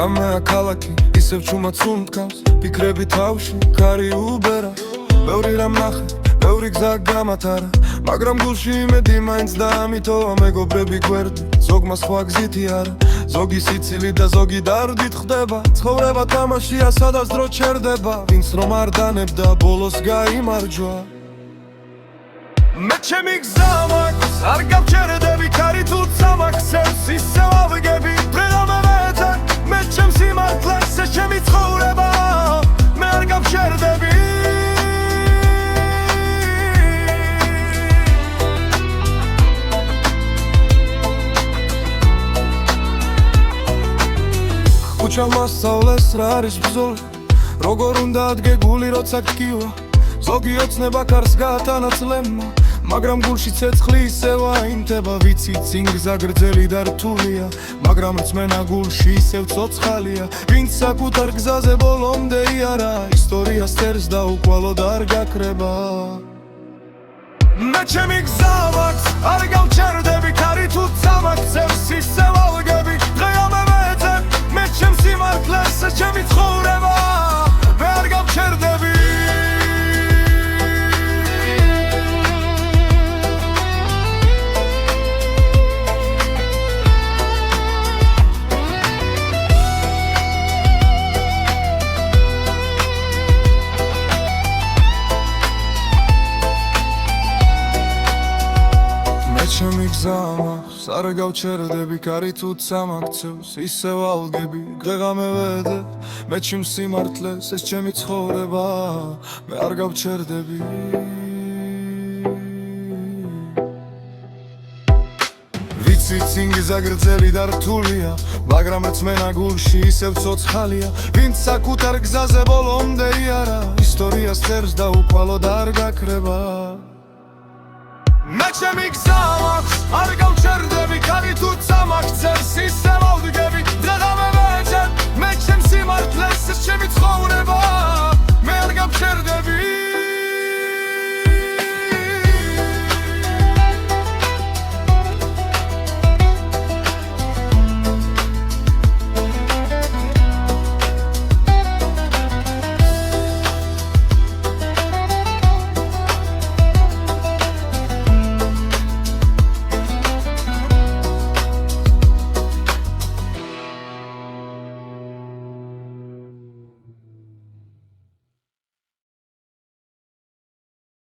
გამაა ქალაქი, ისევ ჩუმად სუნთქავს ფიქრები თავში, ქარი უბერა ბევრი რამ ნახე, ბევრი გზა გამათარა მაგრამ გულში იმედი მაინც და ამითოა მეგობრები გვერდი ზოგმა სხვა გზითი არა ზოგი სიცილი და ზოგი დარდით ხდება ცხოვრება თამაშია სადაც დრო ჩერდება ვინც რომ არ დანებდა ბოლოს გაიმარჯვა მე ჩემი გზა მაქვს არ გავჩერდები ქარი თუ წამახსენს ისევ ავიგები პრედამევეძე მე ჩემს სიმართლეს ეს ჩემი ცხოვრება მე არ გავჩერდები Uçalmaz sağles რა არის ბრძოლა როგორ უნდა ადგე გული როცა გკივა ზოგი ოცნება კარს გაათანაცლება მაგრამ გულში ცეცხლი ისევ აინთება ვიცი წინ გზა გრძელი და რთულია მაგრამ რწმენა გულში ისევ ცოცხალია ვინც საკუთარ გზაზე ბოლომდე იარა ისტორიას წერს და უკვალოდ არ გაქრება მე ჩემი გზა მაქვს არ გავჩერდები ქარი თუ წამახსენს ისევ ავიგები დღეამევეძებ მე ჩემს სიმართლეს ეს ჩემი ცხოვრება მე არ გავჩერდები ჩემი გზა მაქვს არ გავჩერდები ქარი თუ წამაქცევს ისევ ავგები დღეღამევედებ მე ჩემს სიმართლეს ეს ჩემი ცხოვრება მე არ გავჩერდები ვიცი წინ გზა გრძელი და რთულია მაგრამ რწმენა გულში ისევ ცოცხალია ვინც საკუთარ გზაზე ბოლომდე იარა ისტორიას წერს და უკვალოდ არ გაქრება მე ჩემი გზა მაქვს არ გავჩერდები ქარი თუ წამახსენს ისევ ავდგები დღეღამევეძებ მე ჩემს სიმართლეს ეს ჩემი